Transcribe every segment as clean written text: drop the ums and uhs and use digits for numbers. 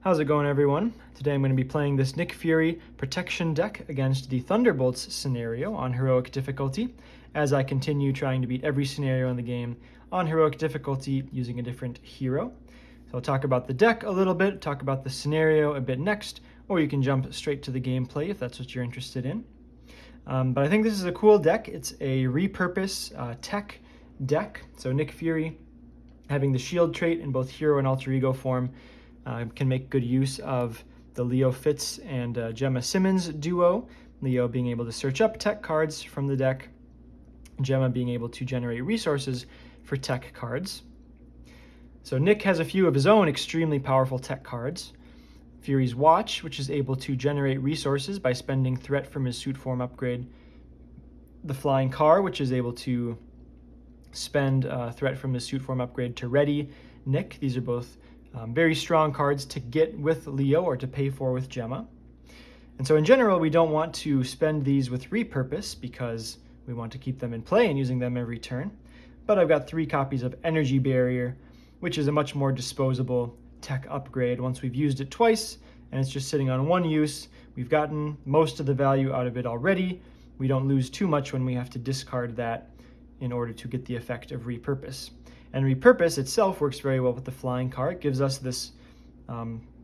How's it going, everyone? Today I'm going to be playing this Nick Fury protection deck against the Thunderbolts scenario on heroic difficulty, as I continue trying to beat every scenario in the game on heroic difficulty using a different hero. So I'll talk about the deck a little bit, talk about the scenario a bit next, or you can jump straight to the gameplay if that's what you're interested in. But I think this is a cool deck. It's a repurpose tech deck. So Nick Fury, having the shield trait in both hero and alter ego form, can make good use of the Leo Fitz and Gemma Simmons duo. Leo being able to search up tech cards from the deck, Gemma being able to generate resources for tech cards. So Nick has a few of his own extremely powerful tech cards. Fury's Watch, which is able to generate resources by spending threat from his suit form upgrade. The Flying Car, which is able to spend threat from his suit form upgrade to ready Nick. These are both very strong cards to get with Leo or to pay for with Gemma. And so in general, we don't want to spend these with repurpose because we want to keep them in play and using them every turn. But I've got 3 copies of Energy Barrier, which is a much more disposable tech upgrade. Once we've used it twice and it's just sitting on one use, we've gotten most of the value out of it already. We don't lose too much when we have to discard that in order to get the effect of repurpose. And repurpose itself works very well with the Flying Car. It gives us this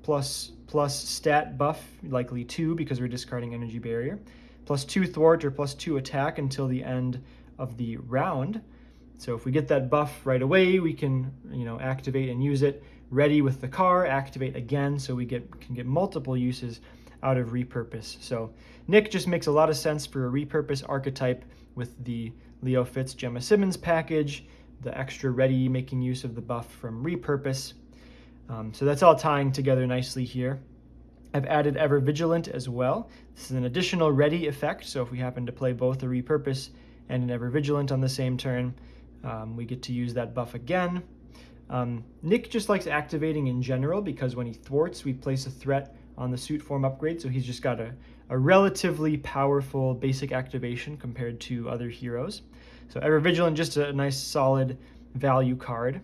plus stat buff, likely 2 because we're discarding Energy Barrier, +2 thwart or +2 attack until the end of the round. So if we get that buff right away, we can activate and use it. Ready with the car, activate again, so we can get multiple uses out of repurpose. So Nick just makes a lot of sense for a repurpose archetype with the Leo Fitz Gemma Simmons package, the extra ready making use of the buff from repurpose. So that's all tying together nicely here. I've added Ever Vigilant as well. This is an additional ready effect, so if we happen to play both a repurpose and an Ever Vigilant on the same turn, we get to use that buff again. Nick just likes activating in general because when he thwarts, we place a threat on the suit form upgrade, so he's just got a relatively powerful basic activation compared to other heroes. So Ever Vigilant, just a nice solid value card.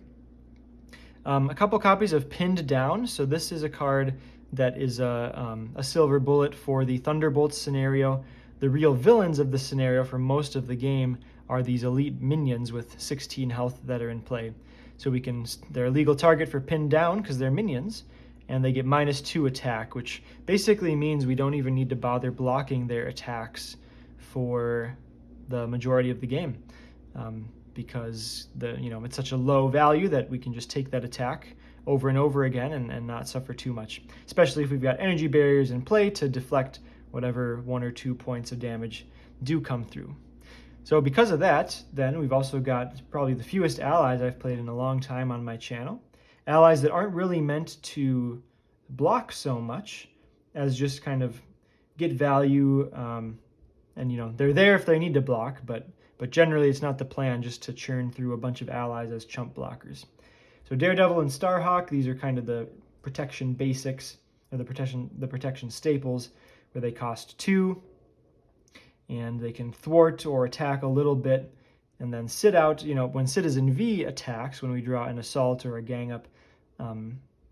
A couple copies of Pinned Down. So this is a card that is a silver bullet for the Thunderbolts scenario. The real villains of the scenario for most of the game are these elite minions with 16 health that are in play. So they're a legal target for Pinned Down because they're minions, and they get -2 attack, which basically means we don't even need to bother blocking their attacks for the majority of the game, because it's such a low value that we can just take that attack over and over again and not suffer too much, especially if we've got energy barriers in play to deflect whatever 1 or 2 points of damage do come through. So because of that, then we've also got probably the fewest allies I've played in a long time on my channel. Allies that aren't really meant to block so much as just kind of get value, and they're there if they need to block, but generally it's not the plan just to churn through a bunch of allies as chump blockers. So Daredevil and Starhawk, these are kind of the protection basics, or the protection staples, where they cost 2. And they can thwart or attack a little bit, and then sit out. When Citizen V attacks, when we draw an assault or a gang up,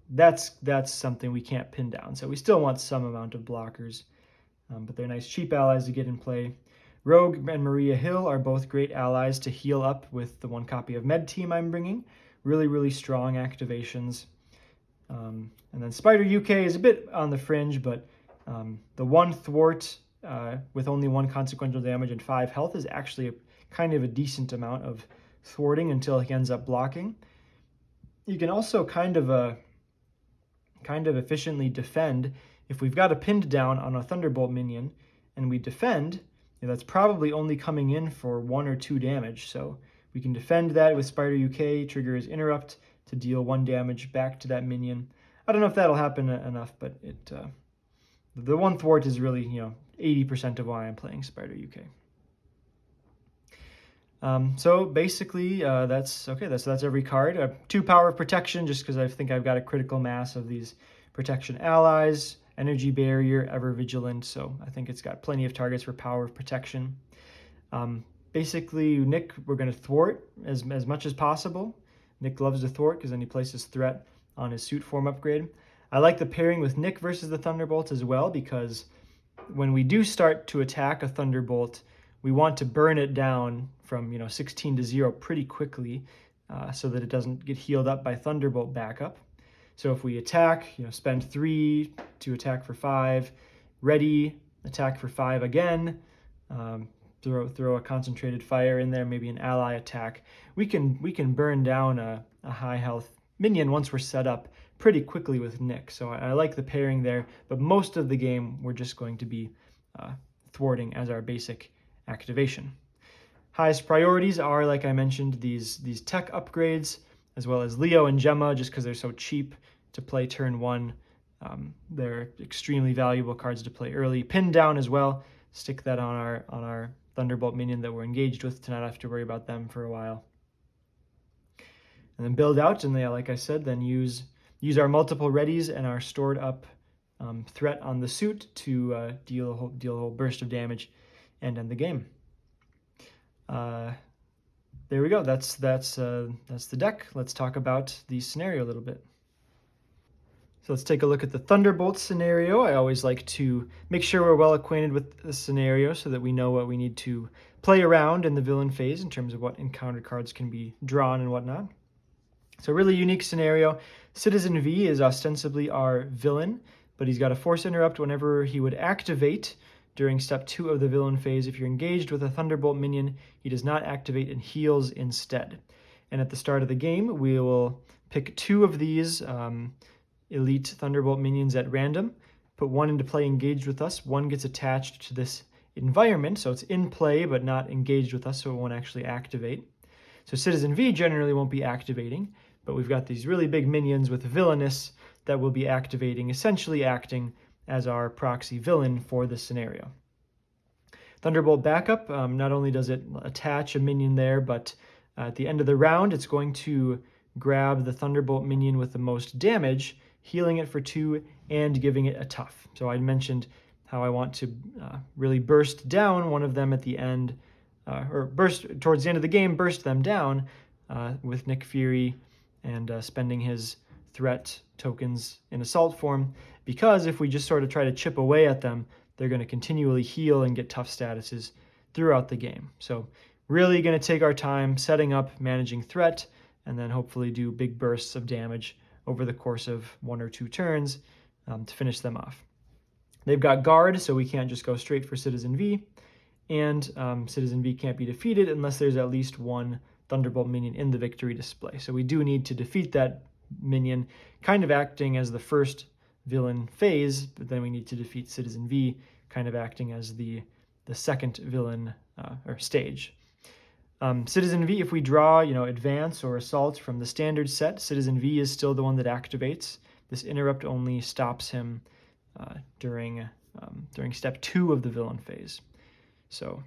that's something we can't pin down. So we still want some amount of blockers, but they're nice cheap allies to get in play. Rogue and Maria Hill are both great allies to heal up with the 1 copy of Med Team I'm bringing. Really, really strong activations. And then Spider UK is a bit on the fringe, but the 1 thwart with only 1 consequential damage and 5 health is actually kind of a decent amount of thwarting until he ends up blocking. You can also kind of efficiently defend if we've got a Pinned Down on a Thunderbolt minion and we defend. That's probably only coming in for 1 or 2 damage, so we can defend that with Spider UK, trigger his Interrupt to deal 1 damage back to that minion. I don't know if that'll happen enough, but the 1 thwart is really 80% of why I'm playing Spider UK. So basically, that's okay. That's every card. 2 power of protection, just because I think I've got a critical mass of these protection allies. Energy Barrier, Ever Vigilant. So I think it's got plenty of targets for power of protection. Basically, Nick, we're going to thwart as much as possible. Nick loves to thwart because then he places threat on his suit form upgrade. I like the pairing with Nick versus the Thunderbolts as well, because when we do start to attack a Thunderbolt, we want to burn it down from 16 to 0 pretty quickly, so that it doesn't get healed up by Thunderbolt backup. So if we attack, spend 3 to attack for 5, ready, attack for 5 again, throw a concentrated fire in there, maybe an ally attack, we can burn down a high health minion once we're set up pretty quickly with Nick. So I like the pairing there, but most of the game we're just going to be thwarting as our basic activation. Highest priorities are, like I mentioned, these tech upgrades, as well as Leo and Gemma, just because they're so cheap to play turn 1. They're extremely valuable cards to play early. Pin down as well. Stick that on our Thunderbolt minion that we're engaged with to not have to worry about them for a while. And then build out, and like I said, then use our multiple readies and our stored up threat on the suit to deal a whole burst of damage and end the game. There we go. That's the deck. Let's talk about the scenario a little bit. So let's take a look at the Thunderbolt scenario. I always like to make sure we're well acquainted with the scenario so that we know what we need to play around in the villain phase in terms of what encounter cards can be drawn and whatnot. So a really unique scenario. Citizen V is ostensibly our villain, but he's got a force interrupt whenever he would activate during step 2 of the villain phase. If you're engaged with a Thunderbolt minion, he does not activate and heals instead. And at the start of the game, we will pick 2 of these elite Thunderbolt minions at random, put 1 into play engaged with us, 1 gets attached to this environment, so it's in play but not engaged with us, so it won't actually activate. So Citizen V generally won't be activating, but we've got these really big minions with Villainous that will be activating, essentially acting as our proxy villain for this scenario. Thunderbolt backup, not only does it attach a minion there, but at the end of the round, it's going to grab the Thunderbolt minion with the most damage, healing it for 2 and giving it a tough. So I mentioned how I want to really burst down one of them at the end, or burst towards the end of the game, burst them down with Nick Fury and spending his threat tokens in assault form, because if we just sort of try to chip away at them, they're going to continually heal and get tough statuses throughout the game. So really going to take our time setting up, managing threat, and then hopefully do big bursts of damage over the course of 1 or 2 turns to finish them off. They've got guard, so we can't just go straight for Citizen V, and Citizen V can't be defeated unless there's at least 1 Thunderbolt minion in the victory display. So we do need to defeat that minion, kind of acting as the first villain phase, but then we need to defeat Citizen V, kind of acting as the second villain or stage. Citizen V, if we draw, advance or assault from the standard set, Citizen V is still the one that activates. This interrupt only stops him during step 2 of the villain phase. So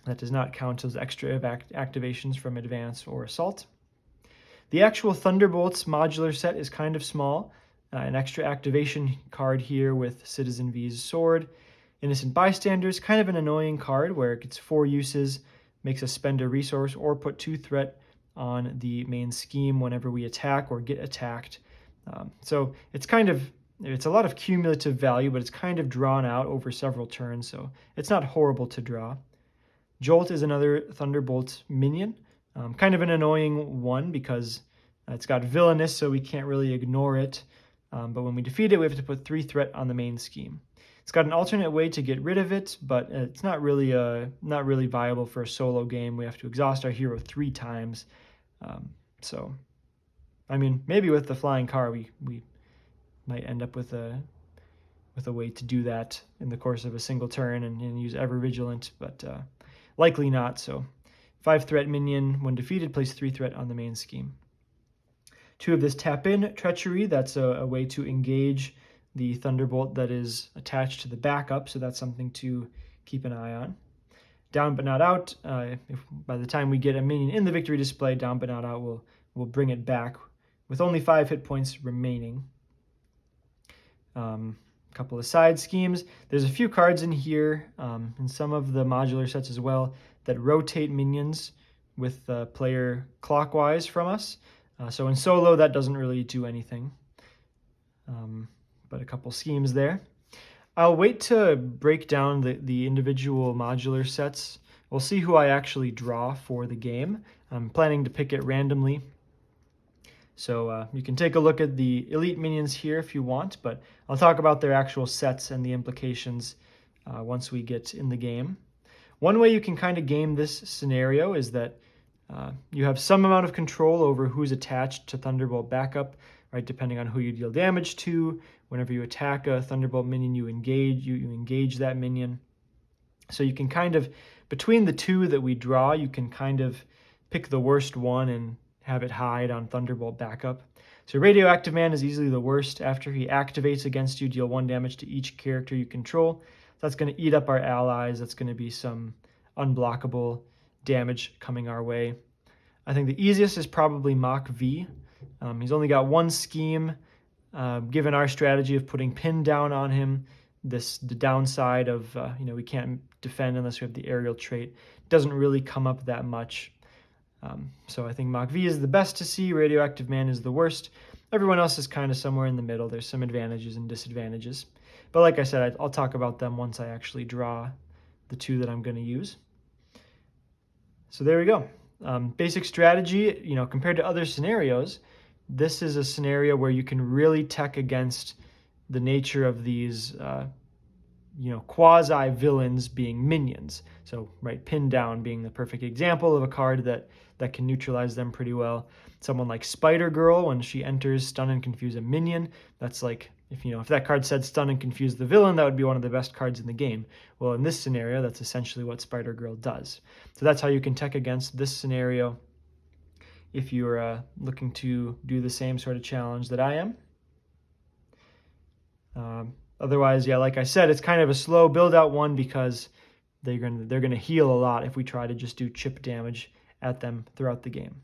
that does not count as extra activations from advance or assault. The actual Thunderbolts modular set is kind of small. An extra activation card here with Citizen V's sword. Innocent Bystanders, kind of an annoying card where it gets 4 uses, makes us spend a resource or put 2 threat on the main scheme whenever we attack or get attacked. So it's a lot of cumulative value, but it's kind of drawn out over several turns, so it's not horrible to draw. Jolt is another Thunderbolt minion, kind of an annoying one because it's got Villainous, so we can't really ignore it. But when we defeat it, we have to put 3 threat on the main scheme. It's got an alternate way to get rid of it, but it's not really viable for a solo game. We have to exhaust our hero 3 times. So, I mean, maybe with the flying car, we might end up with a way to do that in the course of a single turn and use Ever Vigilant, but likely not. So 5 threat minion, when defeated, place 3 threat on the main scheme. 2 of this tap in Treachery, that's a way to engage the Thunderbolt that is attached to the backup, so that's something to keep an eye on. Down but not out, if by the time we get a minion in the victory display, down but not out will bring it back with only 5 hit points remaining. Couple of side schemes. There's a few cards in here, in some of the modular sets as well, that rotate minions with the player clockwise from us. So in solo, that doesn't really do anything. but a couple schemes there. I'll wait to break down the individual modular sets. We'll see who I actually draw for the game. I'm planning to pick it randomly. So you can take a look at the elite minions here if you want, but I'll talk about their actual sets and the implications once we get in the game. One way you can kind of game this scenario is that you have some amount of control over who's attached to Thunderbolt backup, right? Depending on who you deal damage to. Whenever you attack a Thunderbolt minion, you engage that minion. So you can kind of, between the two that we draw, you can kind of pick the worst one and have it hide on Thunderbolt backup. So Radioactive Man is easily the worst. After he activates against you, deal 1 damage to each character you control. That's going to eat up our allies. That's going to be some unblockable damage coming our way. I think the easiest is probably Mach V. He's only got 1 scheme. Given our strategy of putting pin down on him, the downside of we can't defend unless we have the aerial trait doesn't really come up that much. So I think Mach V is the best to see. Radioactive Man is the worst. Everyone else is kind of somewhere in the middle. There's some advantages and disadvantages. But like I said, I'll talk about them once I actually draw the 2 that I'm going to use. So there we go. Basic strategy, compared to other scenarios, this is a scenario where you can really tech against the nature of these, quasi-villains being minions. So, right, Pin Down being the perfect example of a card that can neutralize them pretty well. Someone like Spider-Girl, when she enters, stun and confuse a minion, that's like, if that card said stun and confuse the villain, that would be one of the best cards in the game. Well, in this scenario, that's essentially what Spider-Girl does. So that's how you can tech against this scenario if you're looking to do the same sort of challenge that I am. Otherwise, yeah, like I said, it's kind of a slow build-out one because they're gonna heal a lot if we try to just do chip damage at them throughout the game.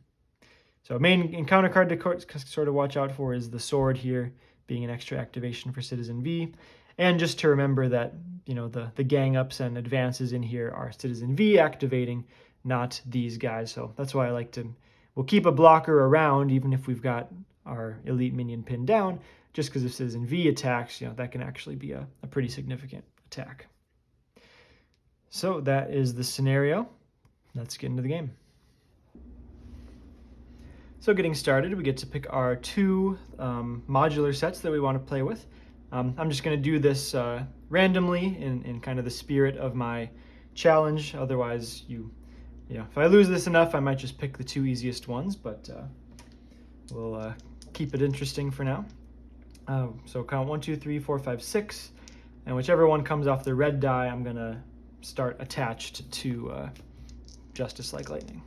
So main encounter card to sort of watch out for is the sword here, being an extra activation for Citizen V. And just to remember that, the gang ups and advances in here are Citizen V activating, not these guys. So that's why we'll keep a blocker around even if we've got our elite minion pinned down, just because if Citizen V attacks, that can actually be a pretty significant attack. So that is the scenario. Let's get into the game. So getting started, we get to pick our 2 modular sets that we want to play with. I'm just going to do this randomly in kind of the spirit of my challenge. Otherwise, if I lose this enough, I might just pick the 2 easiest ones, but we'll keep it interesting for now. So count 1, 2, 3, 4, 5, 6, and whichever one comes off the red die, I'm going to start attached to Justice Like Lightning.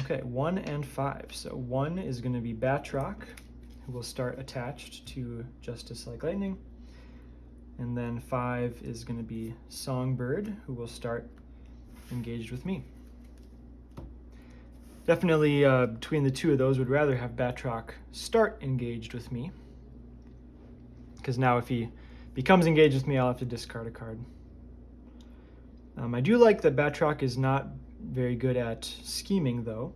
Okay, 1 and 5. So 1 is going to be Batroc, who will start attached to Justice Like Lightning. And then 5 is going to be Songbird, who will start engaged with me. Definitely between the 2 of those, would rather have Batroc start engaged with me, because now if he becomes engaged with me, I'll have to discard a card. I do like that Batroc is not very good at scheming, though,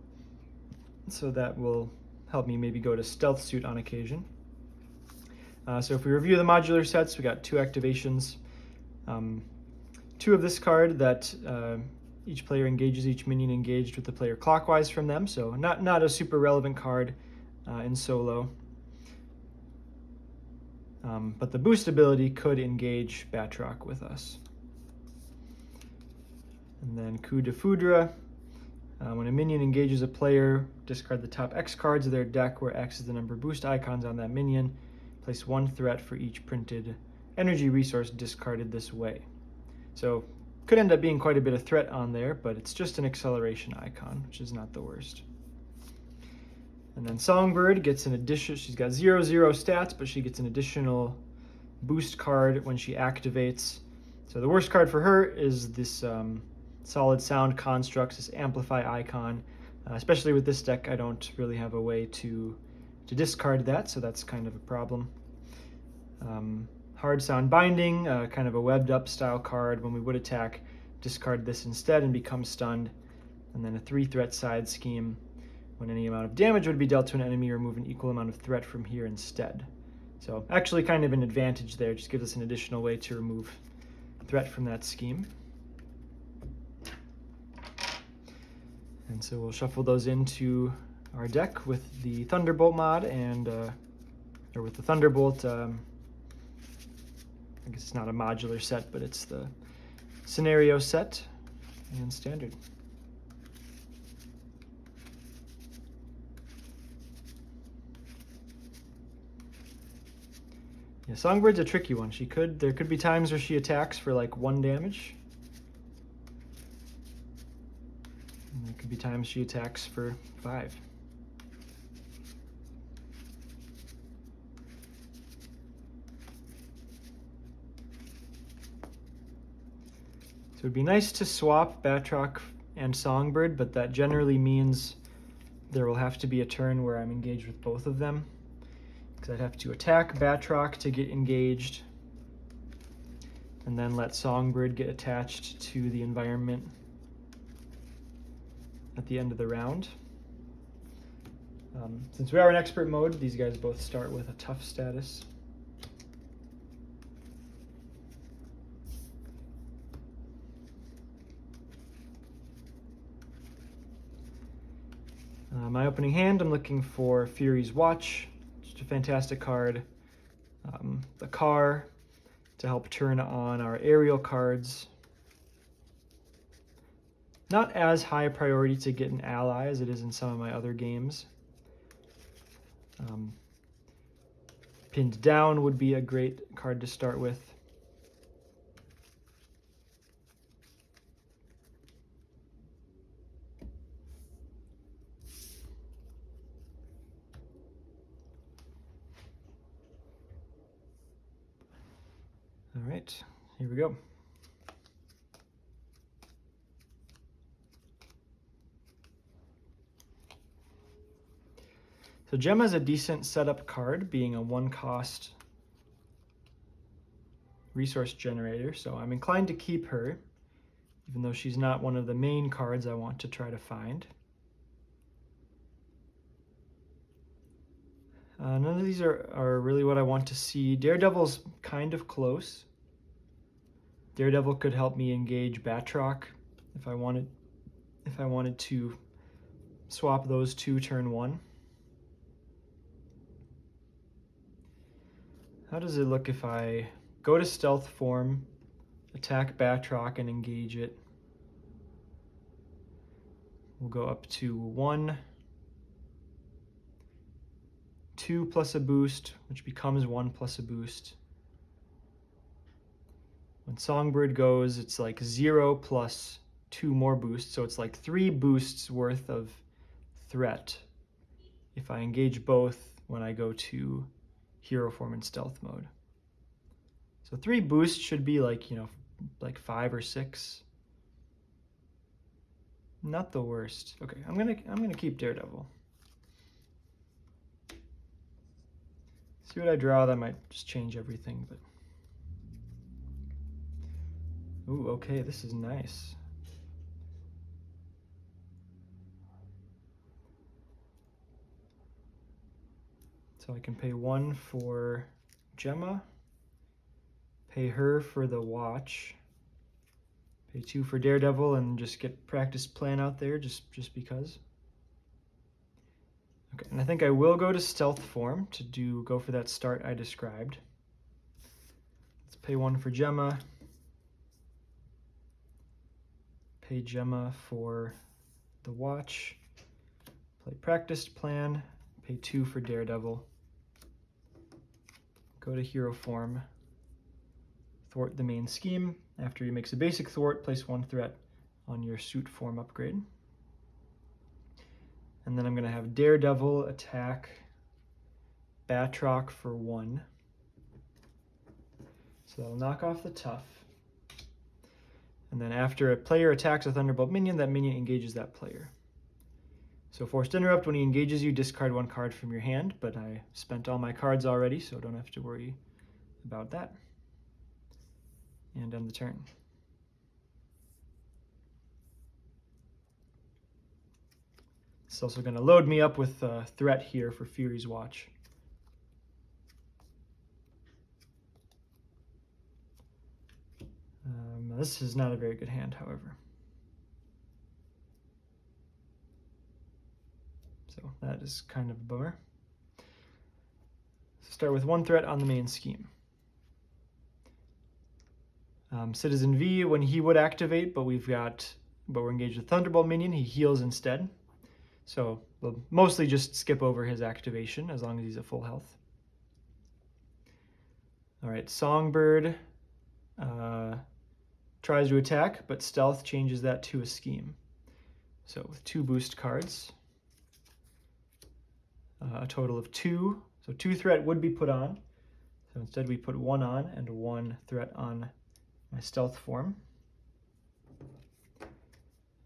so that will help me maybe go to Stealth Suit on occasion. So if we review the modular sets, we got 2 activations. 2 of this card that each player engages each minion engaged with the player clockwise from them, so not a super relevant card in solo. But the boost ability could engage Batroc with us. And then Coup de Foudre. When a minion engages a player, discard the top X cards of their deck, where X is the number of boost icons on that minion. Place 1 threat for each printed energy resource discarded this way. So could end up being quite a bit of threat on there, but it's just an acceleration icon, which is not the worst. And then Songbird gets an addition. She's got 0/0 stats, but she gets an additional boost card when she activates. So the worst card for her is this Solid Sound Constructs, this Amplify icon. Especially with this deck, I don't really have a way to discard that, so that's kind of a problem. Hard Sound Binding, kind of a webbed up style card. When we would attack, discard this instead and become stunned. And then a 3 threat side scheme when any amount of damage would be dealt to an enemy, remove an equal amount of threat from here instead. So actually kind of an advantage there, just gives us an additional way to remove threat from that scheme. And so we'll shuffle those into our deck with the Thunderbolt mod and, or with the Thunderbolt, I guess it's not a modular set, but it's the scenario set and standard. Yeah, Songbird's a tricky one. There could be times where she attacks for like 1 damage. And there could be times she attacks for 5. So it'd be nice to swap Batroc and Songbird, but that generally means there will have to be a turn where I'm engaged with both of them, because I'd have to attack Batroc to get engaged, and then let Songbird get attached to the environment at the end of the round. Since we are in expert mode, these guys both start with a tough status. My opening hand, I'm looking for Fury's Watch, just a fantastic card. The car to help turn on our aerial cards. Not as high a priority to get an ally as it is in some of my other games. Pinned Down would be a great card to start with. All right, here we go. So Gemma is a decent setup card, being a 1-cost resource generator, so I'm inclined to keep her, even though she's not one of the main cards I want to try to find. None of these are really what I want to see. Daredevil's kind of close. Daredevil could help me engage Batroc if I wanted to swap those two turn 1. How does it look if I go to stealth form, attack Batroc and engage it? We'll go up to 1, 2 plus a boost, which becomes 1 plus a boost. When Songbird goes, it's like 0 plus 2 more boosts, so it's like 3 boosts worth of threat if I engage both when I go to hero form in stealth mode. So 3 boosts should be like, like 5 or 6. Not the worst. Okay, I'm gonna keep Daredevil. See what I draw. That might just change everything, but. Ooh, okay, this is nice. So I can pay 1 for Gemma, pay her for the watch, pay 2 for Daredevil, and just get practice plan out there just because. Okay, and I think I will go to stealth form to go for that start I described. Let's pay 1 for Gemma. Pay Gemma for the watch, play practiced plan, pay 2 for Daredevil, go to hero form, thwart the main scheme. After he makes a basic thwart, place 1 threat on your suit form upgrade. And then I'm going to have Daredevil attack Batroc for 1. So that'll knock off the tough. And then after a player attacks a Thunderbolt minion, that minion engages that player. So Forced Interrupt, when he engages you, discard 1 card from your hand, but I spent all my cards already, so don't have to worry about that. And end the turn. It's also going to load me up with a threat here for Fury's Watch. This is not a very good hand, however. So that is kind of a bummer. So start with one threat on the main scheme. Citizen V, when he would activate, but we're engaged with Thunderbolt minion, he heals instead. So we'll mostly just skip over his activation as long as he's at full health. All right, Songbird tries to attack, but Stealth changes that to a scheme. So with 2 boost cards, a total of 2. So 2 threat would be put on. So instead we put 1 on and 1 threat on my Stealth form.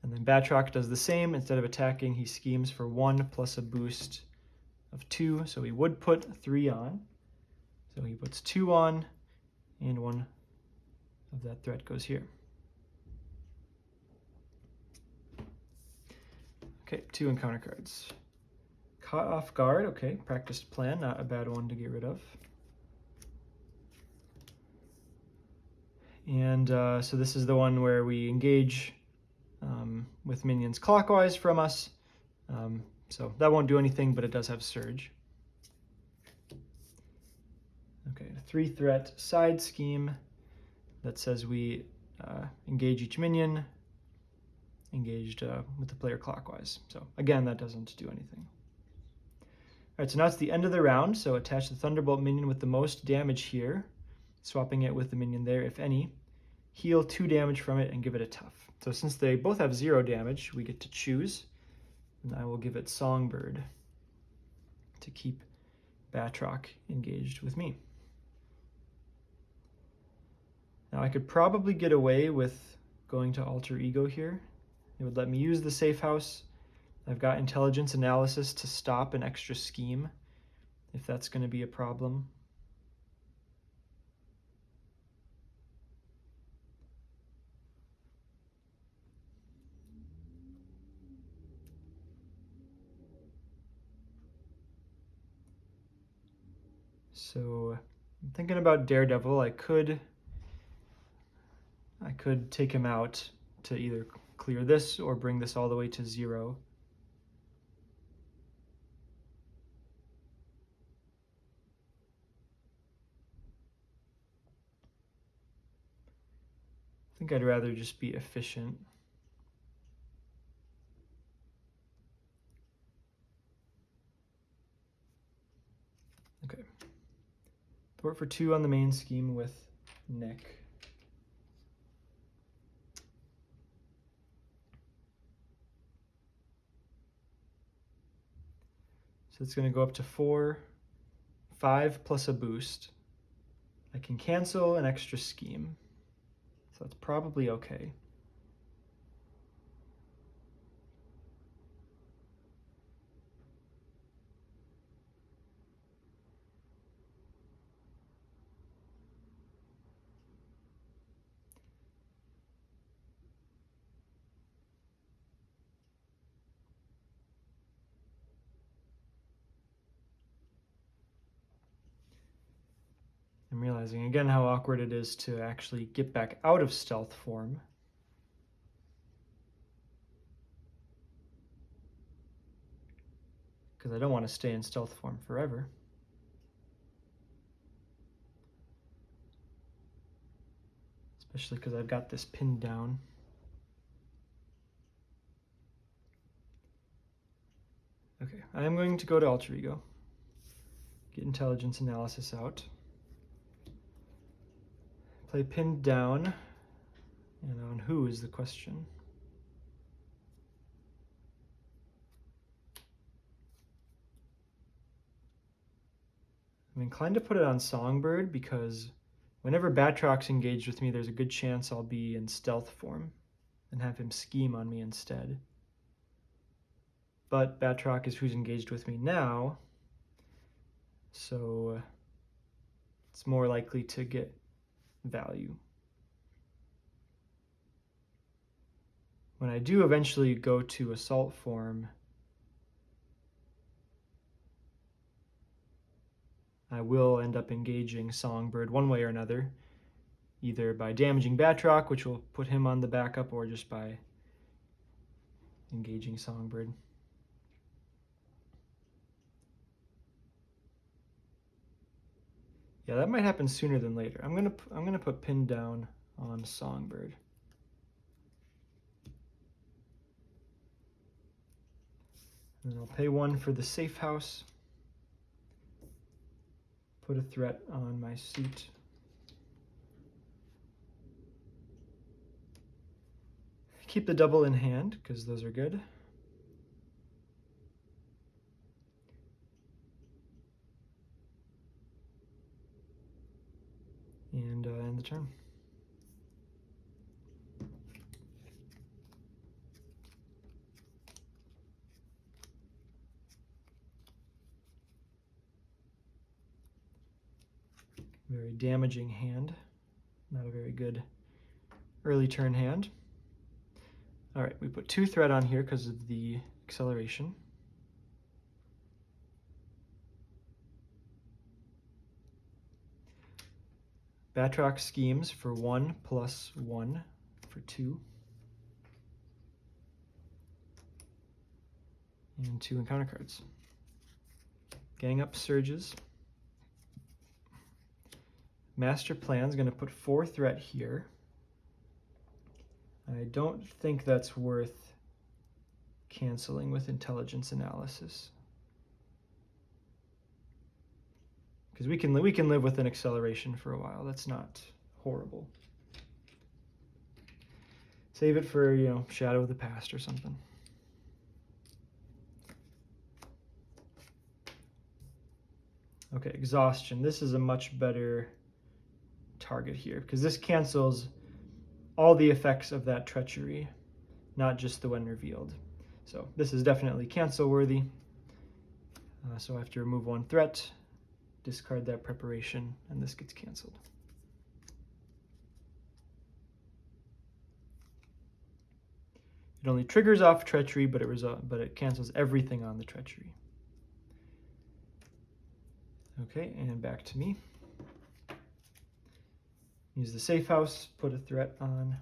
And then Batroc does the same. Instead of attacking, he schemes for 1 plus a boost of 2. So he would put 3 on. So he puts 2 on, and 1 of that threat goes here. Okay, 2 encounter cards. Caught off guard, okay, practiced plan, not a bad one to get rid of. And so this is the one where we engage with minions clockwise from us. So that won't do anything, but it does have Surge. Okay, a 3 threat side scheme that says we engage each minion engaged with the player clockwise. So again, that doesn't do anything. All right, so now it's the end of the round, so attach the Thunderbolt minion with the most damage here, swapping it with the minion there, if any. Heal 2 damage from it and give it a tough. So since they both have 0 damage, we get to choose, and I will give it Songbird to keep Batroc engaged with me. Now I could probably get away with going to Alter Ego here. It would let me use the safe house. I've got Intelligence Analysis to stop an extra scheme, if that's going to be a problem. So I'm thinking about Daredevil. I could take him out to either clear this or bring this all the way to 0. I think I'd rather just be efficient. Okay. Thwart for 2 on the main scheme with Nick. So it's going to go up to 4, 5 plus a boost. I can cancel an extra scheme, so that's probably okay. I'm realizing again how awkward it is to actually get back out of Stealth form. Because I don't want to stay in Stealth form forever. Especially because I've got this pinned down. Okay, I am going to go to Alter Ego. Get Intelligence Analysis out. Play pinned down, and on who is the question. I'm inclined to put it on Songbird because whenever Batroc's engaged with me, there's a good chance I'll be in Stealth form and have him scheme on me instead. But Batroc is who's engaged with me now, so it's more likely to get value. When I do eventually go to Assault form, I will end up engaging Songbird one way or another, either by damaging Batroc, which will put him on the backup, or just by engaging Songbird. Yeah, that might happen sooner than later. I'm gonna put pin down on Songbird. And then I'll pay 1 for the safe house. Put a threat on my suit. Keep the double in hand, because those are good. And end the turn. Very damaging hand. Not a very good early turn hand. All right, we put 2 threat on here because of the acceleration. Batroc schemes for 1 plus 1 for 2. And 2 encounter cards. Gang up surges. Master Plan's going to put 4 threat here. I don't think that's worth canceling with intelligence analysis, because we can live with an acceleration for a while. That's not horrible. Save it for, you know, Shadow of the Past or something. Okay, Exhaustion. This is a much better target here, because this cancels all the effects of that treachery, not just the when revealed. So this is definitely cancel worthy. So I have to remove 1 threat, discard that preparation, and this gets canceled. It only triggers off treachery, but it cancels everything on the treachery. Okay, and back to me. Use the safe house, put a threat on.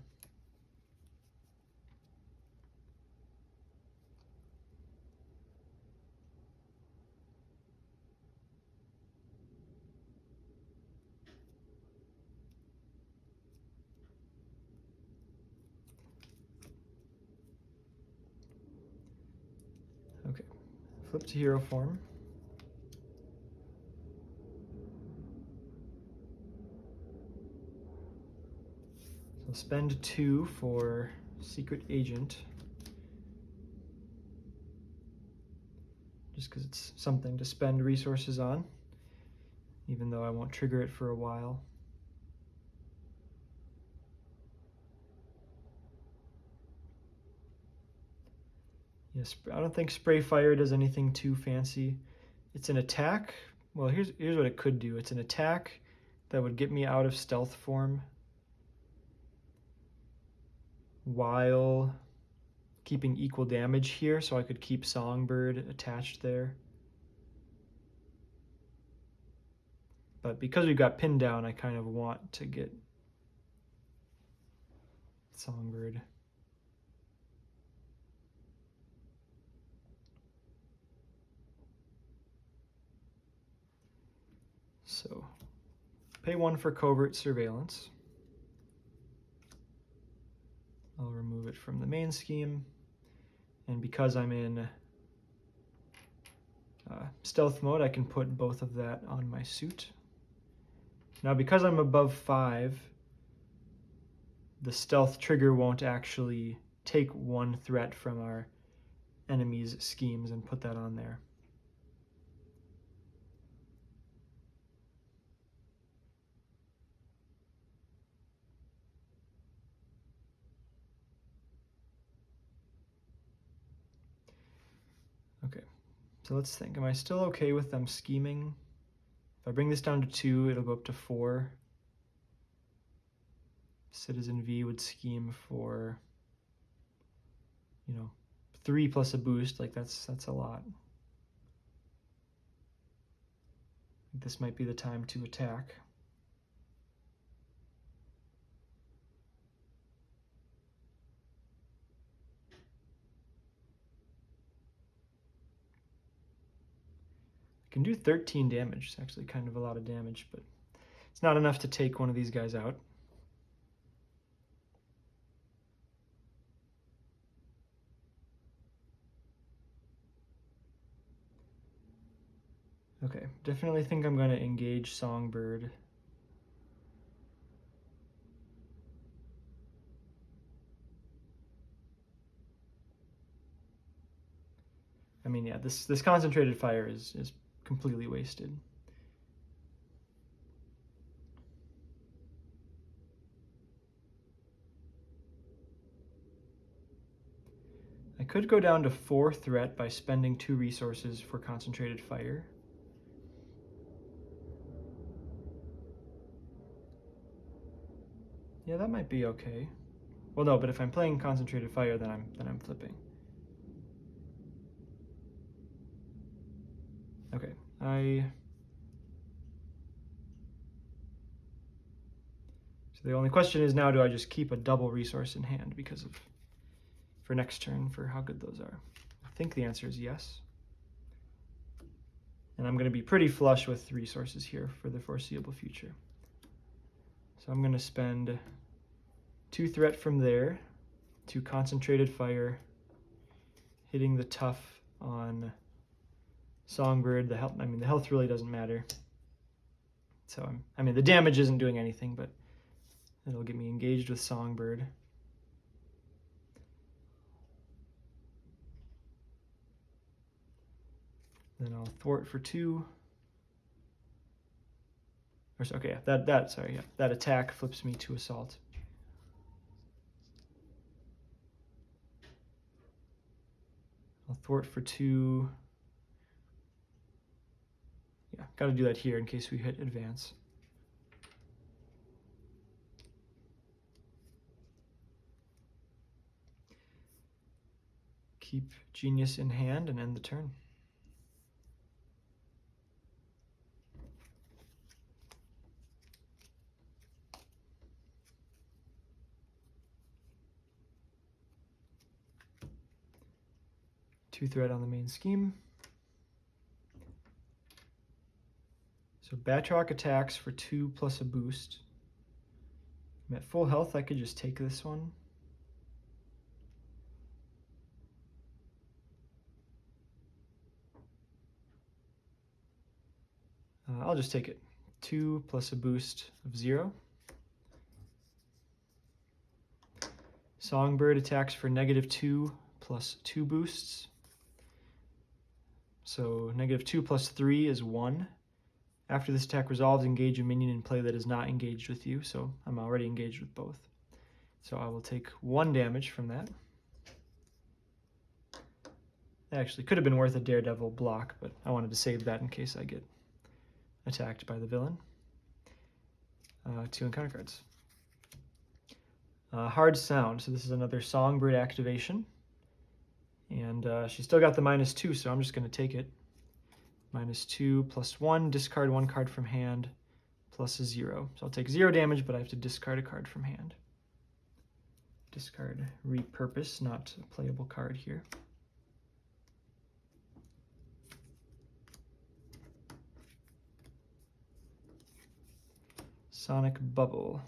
Okay, flip to hero form. So spend 2 for Secret Agent, just because it's something to spend resources on, even though I won't trigger it for a while. Yes, I don't think Spray Fire does anything too fancy. It's an attack. Well, here's what it could do. It's an attack that would get me out of stealth form while keeping equal damage here, so I could keep Songbird attached there. But because we've got pinned down, I kind of want to get Songbird. So pay 1 for Covert Surveillance. I'll remove it from the main scheme. And because I'm in stealth mode, I can put both of that on my suit. Now, because I'm above 5, the stealth trigger won't actually take 1 threat from our enemy's schemes and put that on there. Okay, so let's think. Am I still okay with them scheming? If I bring this down to 2, it'll go up to 4. Citizen V would scheme for, 3 plus a boost. Like that's a lot. This might be the time to attack. I can do 13 damage. It's actually kind of a lot of damage, but it's not enough to take one of these guys out. Okay, definitely think I'm going to engage Songbird. I mean, yeah, this concentrated fire is completely wasted. I could go down to 4 threat by spending 2 resources for concentrated fire. Yeah, that might be okay. Well, no, but if I'm playing concentrated fire, then I'm flipping. Okay, so the only question is now, do I just keep a double resource in hand because of, for next turn, for how good those are? I think the answer is yes. And I'm going to be pretty flush with resources here for the foreseeable future. So I'm going to spend 2 threat from there, 2 concentrated fire, hitting the tough on Songbird. The health really doesn't matter. So the damage isn't doing anything, but it'll get me engaged with Songbird. Then I'll thwart for 2. Okay, yeah, that attack flips me to assault. I'll thwart for 2. Yeah, got to do that here in case we hit advance. Keep Genius in hand and end the turn. Two threat on the main scheme. So Batroc attacks for 2 plus a boost. I'm at full health, I could just take this one. I'll just take it. 2 plus a boost of 0. Songbird attacks for -2 plus 2 boosts. So -2 plus 3 is 1. After this attack resolves, engage a minion in play that is not engaged with you, so I'm already engaged with both. So I will take 1 damage from that. That actually could have been worth a Daredevil block, but I wanted to save that in case I get attacked by the villain. 2 encounter cards. Hard Sound, so this is another Songbird activation. And she still got the -2, so I'm just going to take it. -2 plus 1, discard 1 card from hand, plus a 0. So I'll take 0 damage, but I have to discard a card from hand. Discard Repurpose, not a playable card here. Sonic Bubble,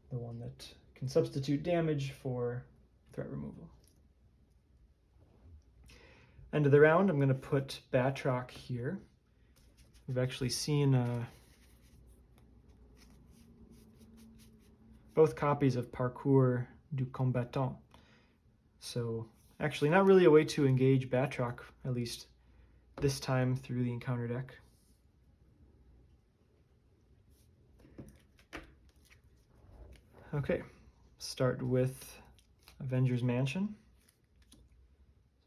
the one that can substitute damage for threat removal. End of the round, I'm going to put Batroc here. We've actually seen both copies of Parcours du Combattant. So actually not really a way to engage Batroc, at least this time through the encounter deck. Okay, start with Avengers Mansion.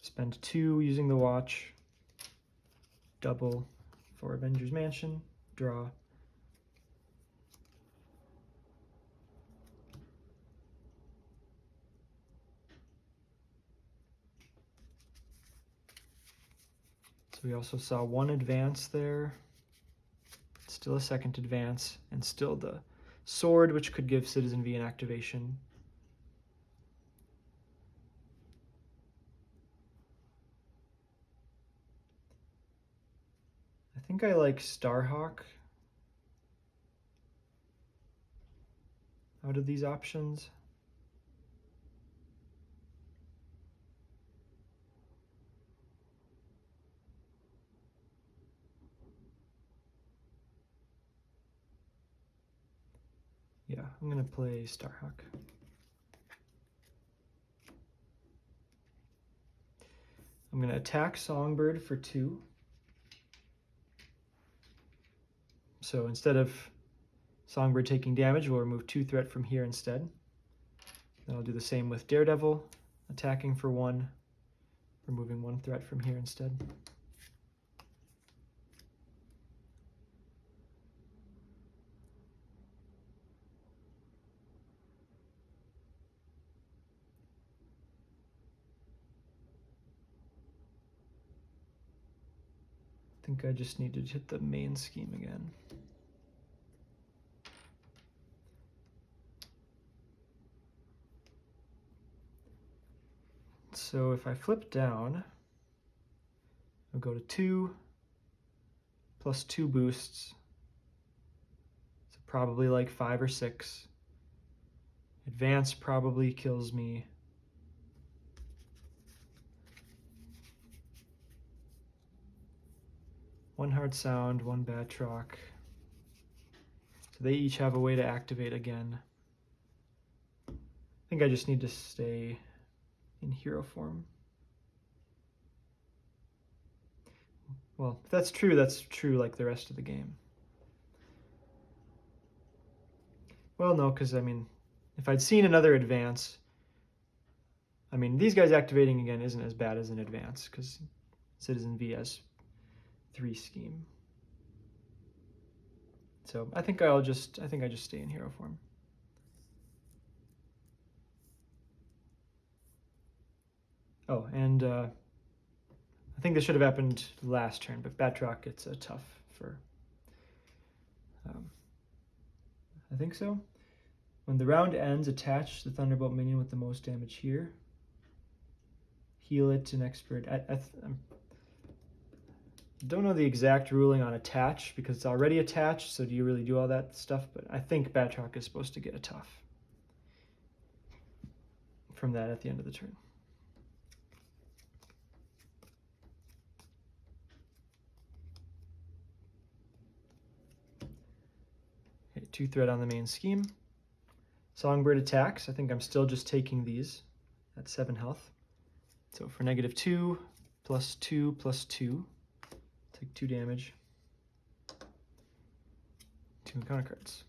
Spend 2 using the watch, double for Avengers Mansion, draw. So we also saw one advance there, still a second advance, and still the sword, which could give Citizen V an activation. I think I like Starhawk out of these options. Yeah, I'm going to play Starhawk. I'm going to attack Songbird for 2. So instead of Songbird taking damage, we'll remove 2 threat from here instead. Then I'll do the same with Daredevil, attacking for 1, removing 1 threat from here instead. I think I just need to hit the main scheme again. So if I flip down, I'll go to 2 plus 2 boosts. So probably like 5 or 6. Advance probably kills me. One hard sound, 1 Batroc. So they each have a way to activate again. I think I just need to stay in hero form. Well, if that's true like the rest of the game. Well, no, because I mean, if I'd seen another advance, I mean, these guys activating again isn't as bad as an advance, because Citizen V has 3 scheme. So I think I just stay in hero form. Oh, and I think this should have happened last turn, but Batroc gets a tough for. I think so. When the round ends, attach the Thunderbolt minion with the most damage here. Heal it to expert. I don't know the exact ruling on attach because it's already attached, so do you really do all that stuff? But I think Batroc is supposed to get a tough from that at the end of the turn. Okay, 2 threat on the main scheme. Songbird attacks. I think I'm still just taking these at 7 health. So for -2, +2, +2, take 2 damage. 2 encounter cards.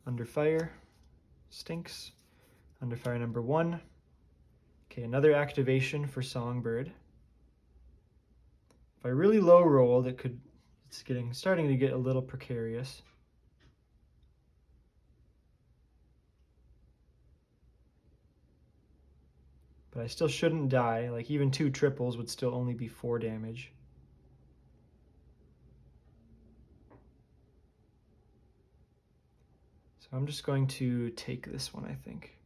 Under Fire, stinks. Under Fire number 1. Okay, another activation for Songbird. If I really low rolled, it's starting to get a little precarious. But I still shouldn't die. Like even 2 triples would still only be 4 damage. So I'm just going to take this one, I think.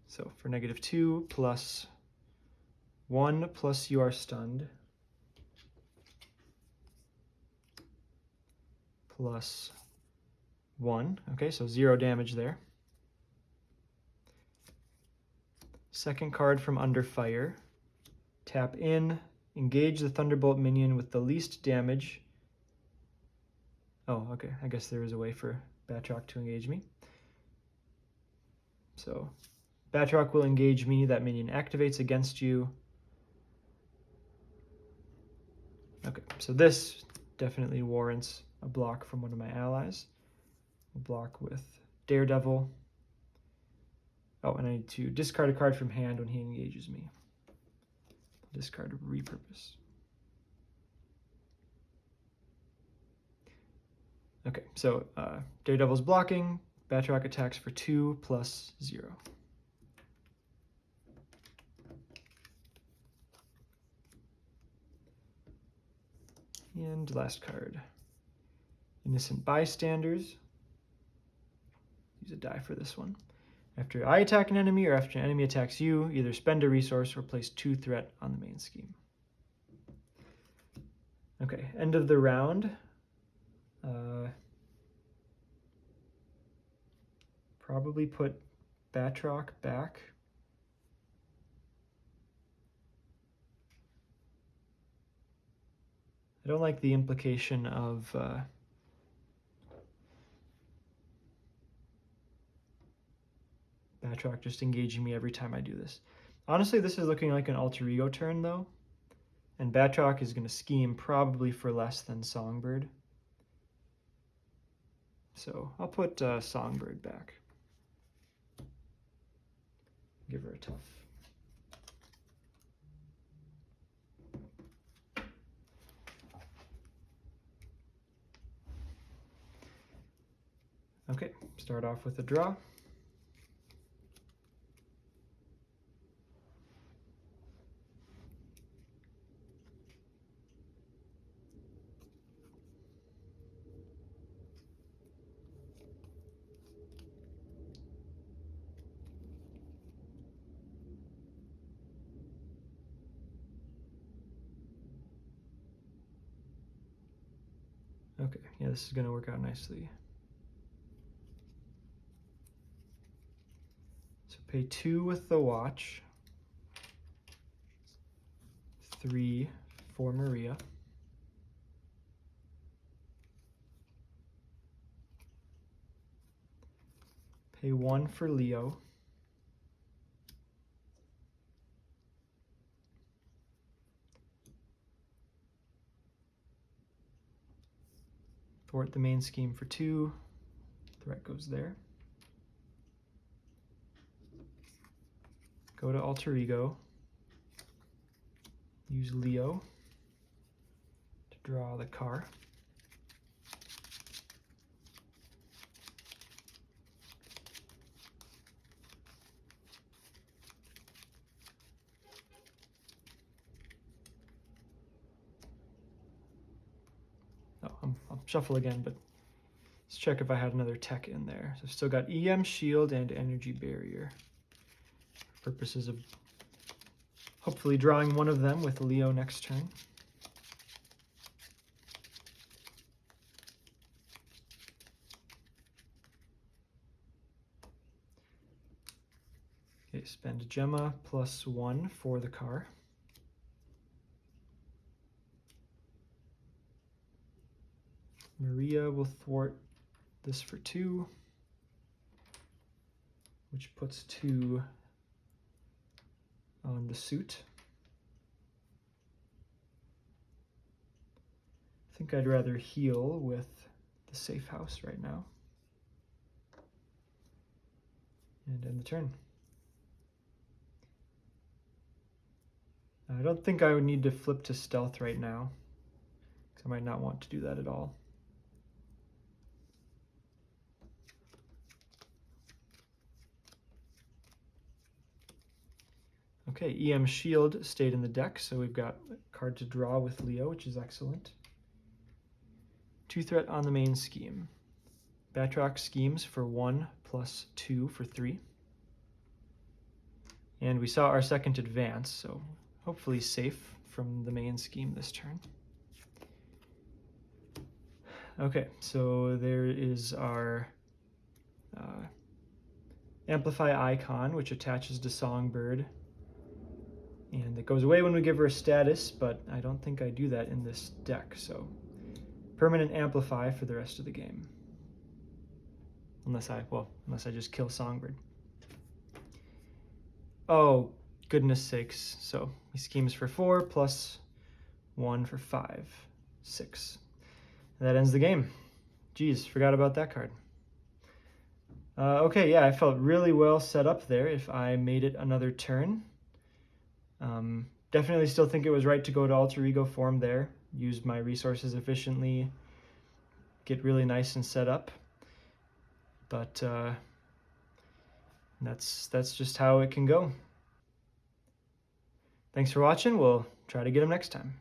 So for -2 +1 plus you are stunned. +1. Okay, so 0 damage there. Second card from Under Fire. Tap in, engage the Thunderbolt minion with the least damage. Oh, okay, I guess there is a way for Batroc to engage me. So Batroc will engage me, that minion activates against you. Okay, so this definitely warrants a block from one of my allies. We'll block with Daredevil. Oh, and I need to discard a card from hand when he engages me. Discard Repurpose. Okay, so Daredevil's blocking. Batroc attacks for 2 +0. And last card, Innocent Bystanders. Use a die for this one. After I attack an enemy or after an enemy attacks you, either spend a resource or place 2 threat on the main scheme. Okay, end of the round. Probably put Batroc back. I don't like the implication of Batroc just engaging me every time I do this. Honestly, this is looking like an alter ego turn though, and Batroc is going to scheme probably for less than Songbird. So I'll put Songbird back. Give her a tough. Okay, start off with a draw. Okay, yeah, this is going to work out nicely. So pay 2 with the watch, 3 for Maria. Pay 1 for Leo. Thwart the main scheme for 2. Threat goes there. Go to alter ego. Use Leo to draw the car. Oh, I'll shuffle again, but let's check if I had another tech in there. So I've still got EM Shield and Energy Barrier. For purposes of hopefully drawing one of them with Leo next turn. Okay, spend Gemma plus 1 for the car. Maria will thwart this for 2, which puts 2 on the suit. I think I'd rather heal with the safe house right now. And end the turn. I don't think I would need to flip to stealth right now, because I might not want to do that at all. Okay, EM Shield stayed in the deck, so we've got a card to draw with Leo, which is excellent. 2 threat on the main scheme. Batroc schemes for 1 plus 2 for 3. And we saw our second advance, so hopefully safe from the main scheme this turn. Okay, so there is our Amplify icon, which attaches to Songbird. And it goes away when we give her a status, but I don't think I do that in this deck, so permanent Amplify for the rest of the game. Unless I just kill Songbird. Oh, goodness sakes. So he schemes for 4 plus 1 for 5, 6. And that ends the game. Geez, forgot about that card. Okay, yeah, I felt really well set up there if I made it another turn. Definitely still think it was right to go to alter ego form there, use my resources efficiently, get really nice and set up. But that's just how it can go. Thanks for watching. We'll try to get them next time.